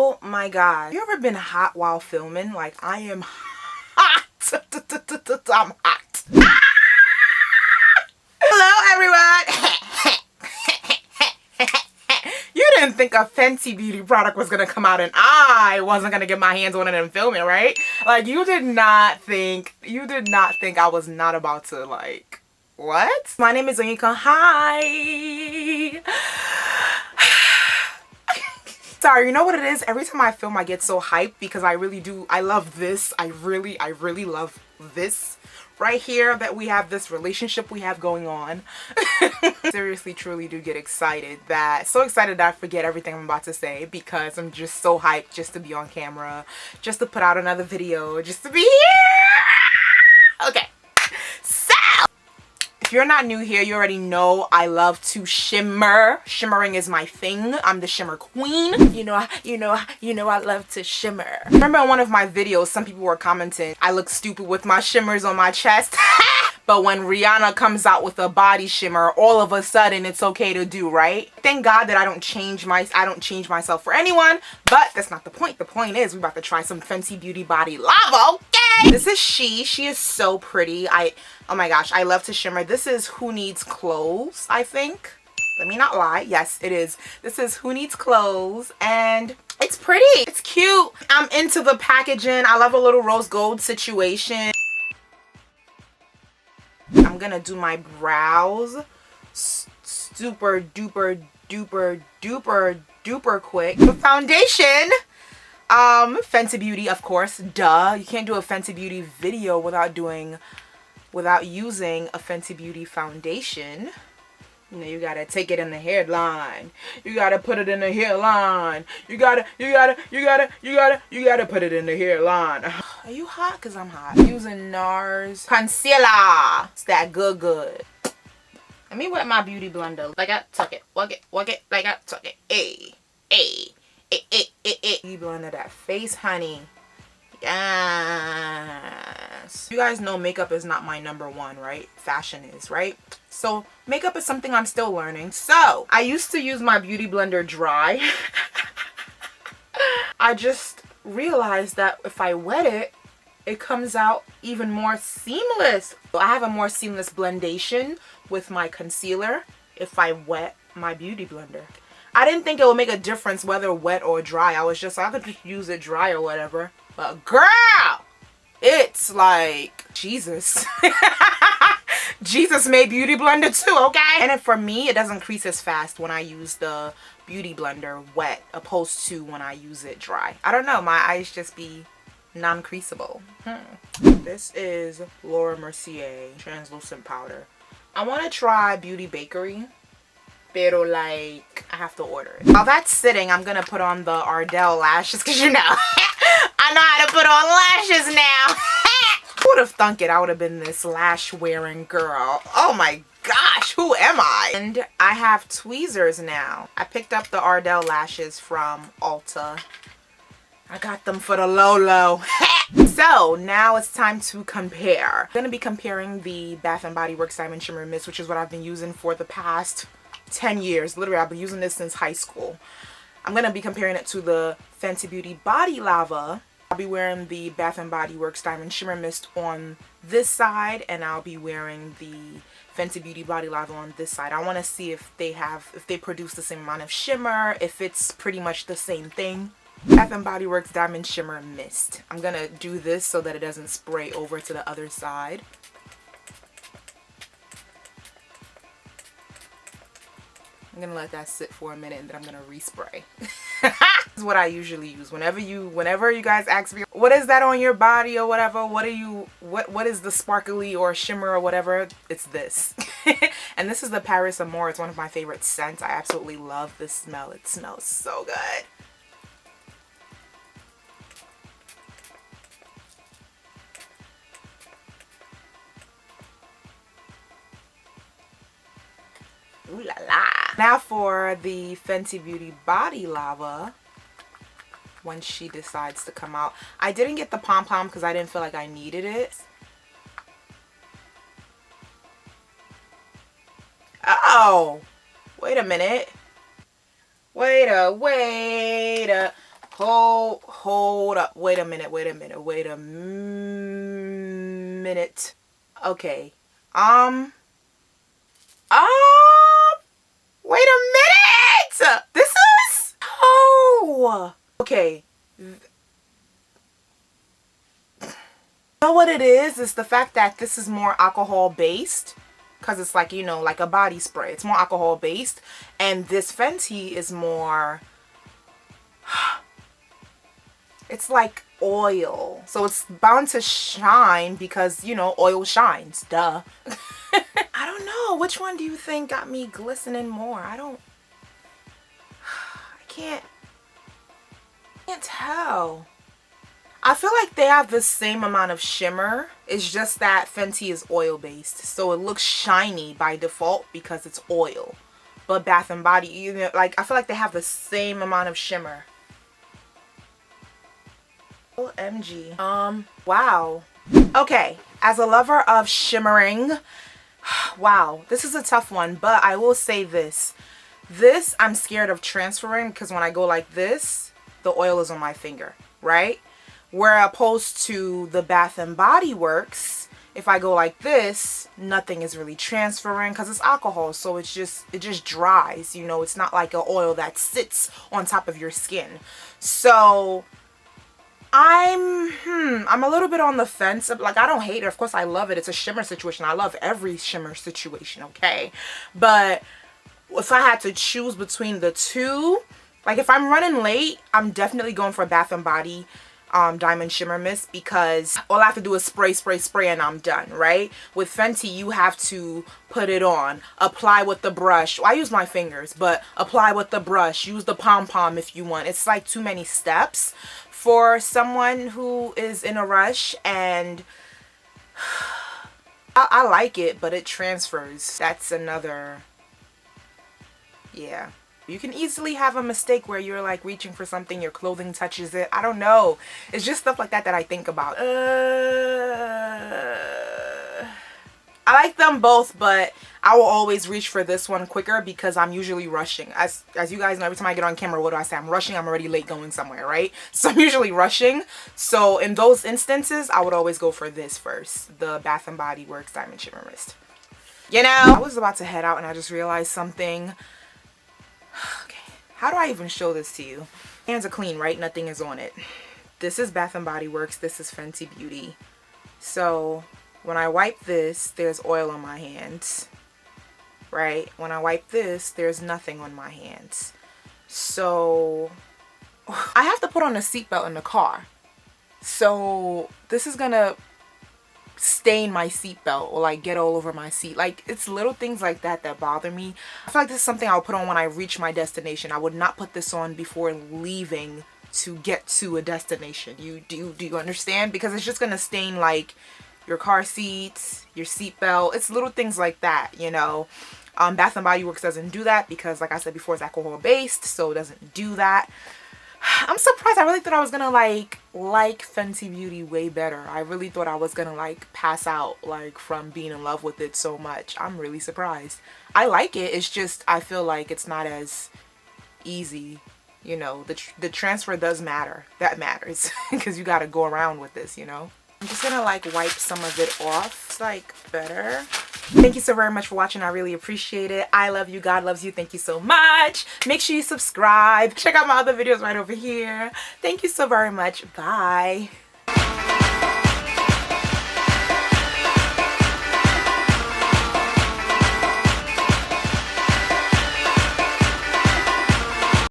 Oh my god. You ever been hot while filming? Like, I am hot. I'm hot. Hello everyone. You didn't think a Fenty Beauty product was gonna come out and I wasn't gonna get my hands on it and film it, right? Like, you did not think I was not about to, like, what? My name is Onika. Hi. Sorry, you know what it is? Every time I film, I get so hyped because I really do. I love this. I really love this right here, that we have this relationship we have going on. Seriously, truly do get excited. So excited that I forget everything I'm about to say because I'm just so hyped just to be on camera, just to put out another video, just to be here. Okay. So, if you're not new here, you already know I love to shimmer. Shimmering is my thing. I'm the shimmer queen. You know I love to shimmer. Remember in one of my videos, some people were commenting, I look stupid with my shimmers on my chest. But when Rihanna comes out with a body shimmer, all of a sudden it's okay to do, right? Thank God that I don't change myself for anyone, but that's not the point. The point is we're about to try some Fenty Beauty Body Lava, okay? This is she is so pretty. Oh my gosh, I love to shimmer. This is Who Needs Clothes, I think. Let me not lie. Yes, it is. This is Who Needs Clothes, and it's pretty. It's cute. I'm into the packaging. I love a little rose gold situation. I'm gonna do my brows super duper duper quick. The foundation, Fenty Beauty, of course, duh. You can't do a Fenty Beauty video without using a Fenty Beauty foundation. You know, you gotta take it in the hairline. You gotta put it in the hairline. You gotta put it in the hairline. Are you hot? Cause I'm hot. Using NARS concealer. It's that good. Let me wet my beauty blender. Like I tuck it. Work it. Like I tuck it. Ay. Beauty blender that face, honey. Yes. You guys know makeup is not my #1, right? Fashion is, right? So makeup is something I'm still learning. So I used to use my beauty blender dry. I just realized that if I wet it, it comes out even more seamless. I have a more seamless blendation with my concealer if I wet my beauty blender. I didn't think it would make a difference whether wet or dry. I was just, I could just use it dry or whatever. But girl, it's like Jesus. Jesus made beauty blender too, okay? And for me, it doesn't crease as fast when I use the beauty blender wet opposed to when I use it dry. I don't know, my eyes just be non-creasable. This is Laura Mercier translucent powder. I want to try Beauty Bakery, pero like I have to order it. While that's sitting, I'm gonna put on the Ardell lashes because you know I know how to put on lashes now. Who would have thunk it? I would have been this lash wearing girl. Oh my gosh, who am I? And I have tweezers now. I picked up the Ardell lashes from Ulta. I got them for the low. So now it's time to compare. I'm gonna be comparing the Bath & Body Works Diamond Shimmer Mist, which is what I've been using for the past 10 years. Literally, I've been using this since high school. I'm gonna be comparing it to the Fenty Beauty Body Lava. I'll be wearing the Bath & Body Works Diamond Shimmer Mist on this side, and I'll be wearing the Fenty Beauty Body Lava on this side. I want to see if they produce the same amount of shimmer, if it's pretty much the same thing. Bath & Body Works Diamond Shimmer Mist. I'm gonna do this so that it doesn't spray over to the other side. I'm gonna let that sit for a minute and then I'm gonna respray. This is what I usually use whenever you guys ask me what is that on your body or whatever, what is the sparkly or shimmer or whatever, it's this. And this is the Paris Amour. It's one of my favorite scents. I absolutely love this smell. It smells so good. Ooh la la. Now for the Fenty Beauty Body Lava, when she decides to come out. I didn't get the pom-pom because I didn't feel like I needed it. Oh, wait a minute. Wait a Hold up. Wait a minute. Okay. Wait a minute! This is... Oh! Okay. You know what it is? It's the fact that this is more alcohol based. Because it's like, you know, like a body spray. It's more alcohol based. And this Fenty is more... It's like oil. So it's bound to shine because, you know, oil shines. Duh. I don't know. Which one do you think got me glistening more? I can't tell. I feel like they have the same amount of shimmer. It's just that Fenty is oil based. So it looks shiny by default because it's oil. But Bath and Body, you know, like I feel like they have the same amount of shimmer. OMG. Wow. Okay, as a lover of shimmering, wow, this is a tough one, but I will say this. This I'm scared of transferring because when I go like this, the oil is on my finger, right? Where opposed to the Bath and Body Works, if I go like this, nothing is really transferring because it's alcohol, so it just dries, you know. It's not like an oil that sits on top of your skin. So I'm a little bit on the fence. Like, I don't hate it. Of course, I love it. It's a shimmer situation. I love every shimmer situation, okay? But if I had to choose between the two, like if I'm running late, I'm definitely going for Bath and Body Diamond Shimmer Mist because all I have to do is spray and I'm done, right? With Fenty, you have to put it on, apply with the brush. Well, I use my fingers, but apply with the brush, use the pom-pom if you want. It's like too many steps for someone who is in a rush, and I like it, but it transfers. That's another, yeah. You can easily have a mistake where you're like reaching for something, your clothing touches it. I don't know. It's just stuff like that that I think about. I like them both, but I will always reach for this one quicker because I'm usually rushing. As you guys know, every time I get on camera, what do I say? I'm rushing. I'm already late going somewhere, right? So I'm usually rushing. So in those instances, I would always go for this first. The Bath and Body Works Diamond Shimmer Mist. You know, I was about to head out and I just realized something. Okay, how do I even show this to you? Hands are clean, right? Nothing is on it. This is Bath and Body Works. This is Fenty Beauty. So when I wipe this, there's oil on my hands, right? When I wipe this, there's nothing on my hands. So I have to put on a seatbelt in the car. So this is gonna stain my seatbelt or like get all over my seat. Like, it's little things like that that bother me. I feel like this is something I'll put on when I reach my destination. I would not put this on before leaving to get to a destination. Do you understand? Because it's just gonna stain like your car seats, your seatbelt. It's little things like that, you know. Bath and Body Works doesn't do that because, like I said before, it's alcohol based, so it doesn't do that. I'm surprised. I really thought I was gonna like Fenty Beauty way better. I really thought I was gonna like pass out like from being in love with it so much. I'm really surprised. I like it. It's just I feel like it's not as easy. You know, the transfer does matter. That matters because you got to go around with this, you know. I'm just gonna like wipe some of it off. It's like better. Thank you so very much for watching. I really appreciate it. I love you. God loves you. Thank you so much. Make sure you subscribe. Check out my other videos right over here. Thank you so very much. Bye.